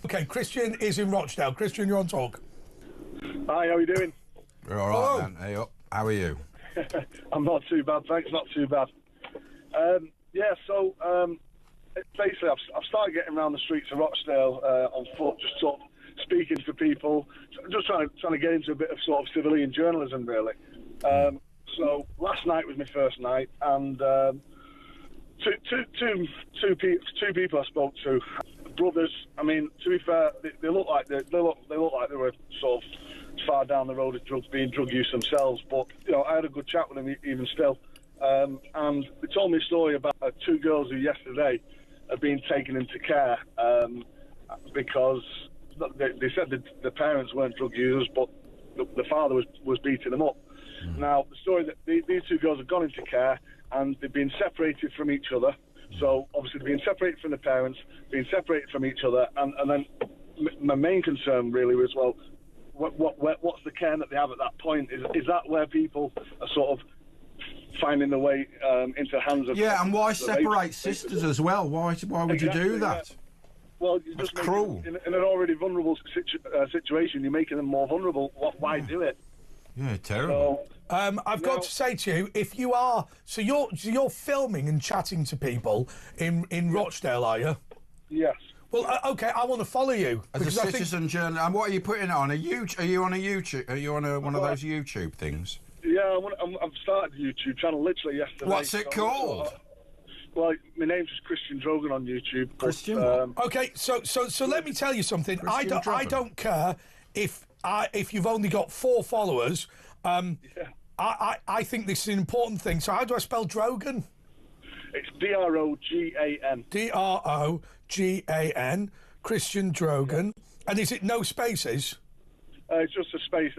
Okay, Christian is in Rochdale. Christian, you're on talk. Hi, how are you doing? We're all right, man. Hey up. How are you? I'm not too bad, thanks. Not too bad. Basically, I've started getting around the streets of Rochdale on foot, just sort of speaking to people, just trying to get into a bit of sort of civilian journalism, really. So last night was my first night, and two people I spoke to, brothers. I mean, to be fair, they look like they were sort of far down the road of drugs, being drug use themselves. But I had a good chat with them even still, and they told me a story about two girls who yesterday had been taken into care because they said that the parents weren't drug users, but the father was beating them up. Now, the story that these two girls have gone into care and they've been separated from each other. So, obviously, they've been separated from the parents, being separated from each other. And then my main concern really was, well, what's the care that they have at that point? Is that where people are sort of finding their way into the hands of... Yeah, and why separate sisters as well? Why would you do that? Yeah. Well, you're That's just cruel. In an already vulnerable situation, you're making them more vulnerable. Why do it? Yeah, terrible. So, I've got to say to you, if you are... So you're filming and chatting to people in Rochdale, are you? yes. Well, okay, I want to follow you. As a because I think- citizen journalist, and what are you putting it on? Are you on a YouTube? Are you on one of those YouTube things? Yeah, I've started a YouTube channel literally yesterday. What's it called? Well, my name's just Christian Drogan on YouTube. But, Christian? Okay, so let me tell you something. I Christian don't care if you've only got 4 followers. I think this is an important thing. So how do I spell Drogan? It's Drogan. Drogan. Christian Drogan. And is it no spaces? It's just a space.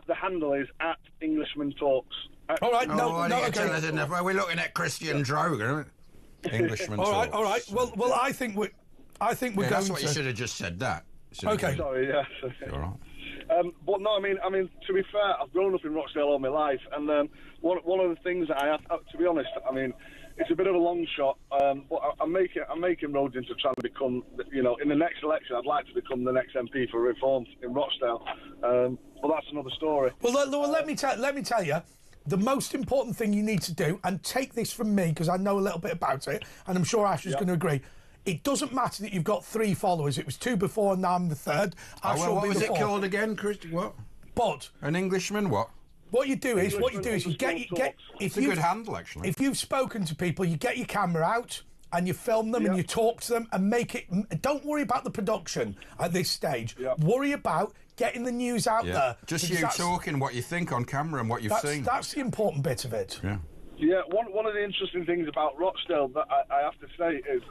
The handle is at Englishman Talks. All right, okay. We're looking at Christian Drogan, Englishman. All right. Well, I think we're That's going what you should have just said. That. Okay. Sorry, yes. All right. But no, I mean, to be fair, I've grown up in Rochdale all my life, and one of the things that I have, to be honest, I mean, it's a bit of a long shot, but I'm making roads into trying to become, in the next election, I'd like to become the next MP for Reform in Rochdale. But that's another story. Well, let me tell you. The most important thing you need to do, and take this from me because I know a little bit about it, and I'm sure Ash is going to agree. It doesn't matter that you've got 3 followers. It was 2 before, and now I'm the 3rd. What was it called again, Christian? What? But An Englishman? What? What you do is you get. It's a good handle, actually. If you've spoken to people, you get your camera out and you film them and you talk to them and make it. Don't worry about the production at this stage. Worry about getting the news out there. Just you talking what you think on camera and what you've seen. That's the important bit of it. Yeah. Yeah. One of the interesting things about Rochdale that I have to say is,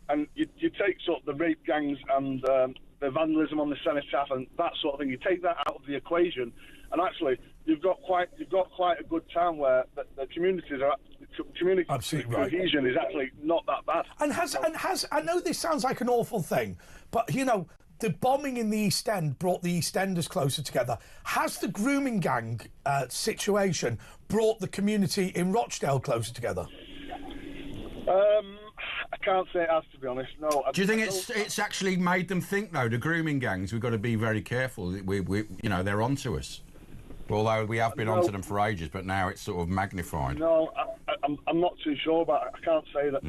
and you take sort of the rape gangs and the vandalism on the cenotaph and that sort of thing. You take that out of the equation, and actually you've got quite a good town where the communities are. Community cohesion is actually not that bad. And I know this sounds like an awful thing, but the bombing in the East End brought the East Enders closer together. Has the grooming gang situation brought the community in Rochdale closer together? I can't say it has, to be honest. No. Do you think it's actually made them think, though, the grooming gangs? We've got to be very careful. They're onto us. Although we have been onto them for ages, but now it's sort of magnified. No, I'm not too sure about it. I can't say that.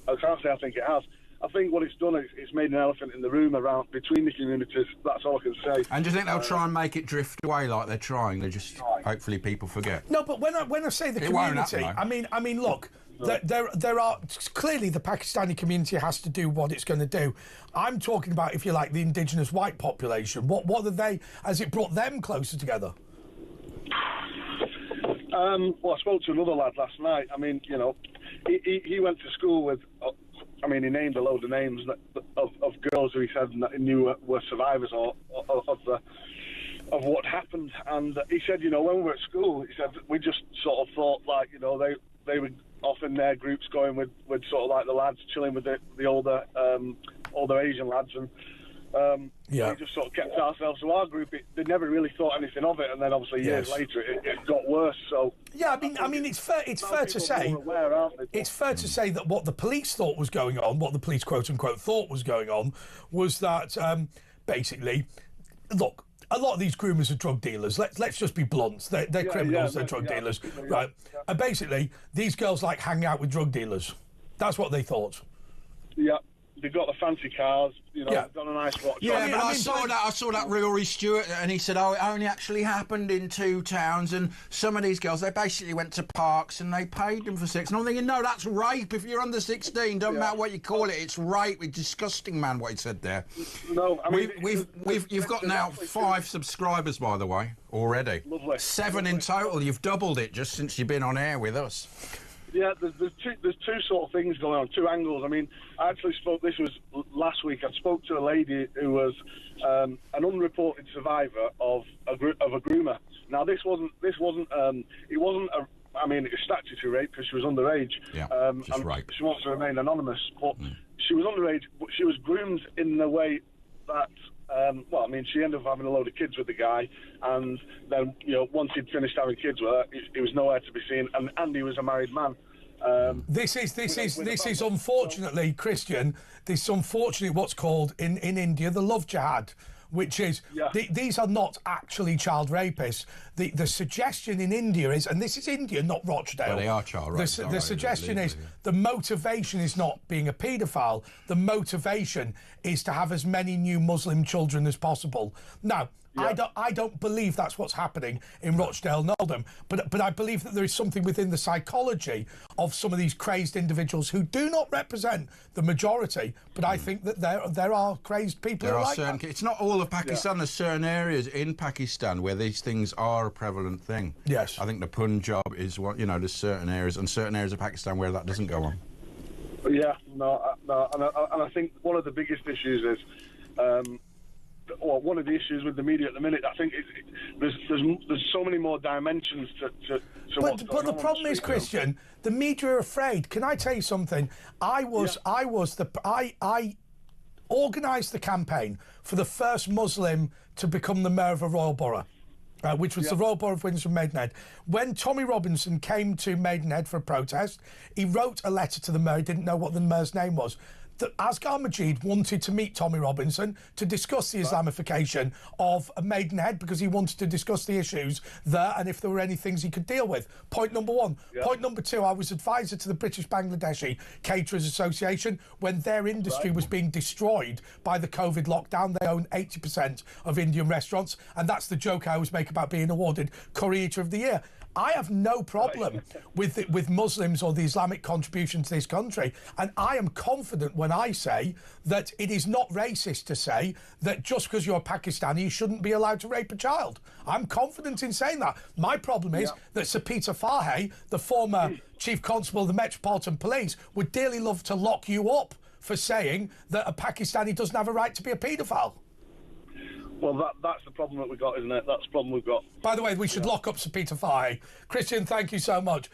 I can't say I think it has. I think what it's done is it's made an elephant in the room around between the communities. That's all I can say. And do you think they'll try and make it drift away like they're trying? They just hopefully people forget. No, but when I say the community, I mean, look. There are clearly the Pakistani community has to do what it's going to do. I'm talking about, if you like, the indigenous white population. What are they? Has it brought them closer together? Well, I spoke to another lad last night. I mean, he went to school with. He named a load of names of girls who he said he knew were survivors of what happened, and he said, when we were at school, he said we just sort of thought like, they were off in their groups going with sort of like the lads chilling with the older Asian lads, and We just sort of kept to ourselves. So our group, they never really thought anything of it, and then obviously years later, it got worse. So yeah, I mean, it's fair to say. It's fair to say that what the police thought was going on, what the police quote unquote thought was going on, was that basically, look. A lot of these groomers are drug dealers. Let's just be blunt. They're criminals. They're drug dealers, right? And basically, these girls like hanging out with drug dealers. That's what they thought. Yeah. They've got the fancy cars, you know, they've got a nice watch. Yeah, but I saw that Rory Stewart, and he said, oh, it only actually happened in 2 towns, and some of these girls, they basically went to parks and they paid them for sex. And I'm thinking, no, that's rape. If you're under 16, don't matter what you call it, it's rape. It's disgusting, man, what he said there. No, I mean... You've got now 5 subscribers, by the way, already. Lovely. 7 in total. You've doubled it just since you've been on air with us. Yeah, there's two sort of things going on, 2 angles. I mean, I actually spoke. This was last week. I spoke to a lady who was an unreported survivor of a groomer. Now, it wasn't a. I mean, it was statutory rape because she was underage. Yeah, just rape. She wants to remain anonymous, but she was underage. But she was groomed in the way that. Well, I mean, she ended up having a load of kids with the guy, and then, you know, once he'd finished having kids with her, he was nowhere to be seen, and he was a married man. This is unfortunately, Christian. This is unfortunately what's called in India the love jihad, which is these are not actually child rapists. The suggestion in India is, and this is India, not Rochdale. Well, they are child rapists. The suggestion is the motivation is not being a paedophile. The motivation is to have as many new Muslim children as possible. Now, I don't believe that's what's happening in Rochdale and Oldham, but I believe that there is something within the psychology of some of these crazed individuals who do not represent the majority, but I think that there are crazed people who are like that. It's not all of Pakistan. There's certain areas in Pakistan where these things are a prevalent thing. Yes. I think the Punjab is one, you know, there's certain areas of Pakistan where that doesn't go on. Yeah, no, and I think one of the biggest issues is, or one of the issues with the media at the minute, I think there's so many more dimensions to what's going on. But the problem is, Christian, the media are afraid. Can I tell you something? I organised the campaign for the first Muslim to become the mayor of a royal borough. Which was the Royal Borough of Windsor and Maidenhead. When Tommy Robinson came to Maidenhead for a protest, he wrote a letter to the mayor. He didn't know what the mayor's name was. That Asghar Majid wanted to meet Tommy Robinson to discuss the Islamification of Maidenhead, because he wanted to discuss the issues there and if there were any things he could deal with. Point number 1. Point number 2, I was advisor to the British Bangladeshi Caterers Association when their industry was being destroyed by the COVID lockdown. They own 80% of Indian restaurants, and that's the joke I always make about being awarded Curry Eater of the Year. I have no problem with Muslims or the Islamic contribution to this country, and I am confident when I say that it is not racist to say that just because you're Pakistani you shouldn't be allowed to rape a child. I'm confident in saying that. My problem is that Sir Peter Farhay, the former Chief Constable of the Metropolitan Police, would dearly love to lock you up for saying that a Pakistani doesn't have a right to be a paedophile. Well, that's the problem that we've got, isn't it? That's the problem we've got. By the way, we should lock up Sir Peter Farhay. Christian, thank you so much.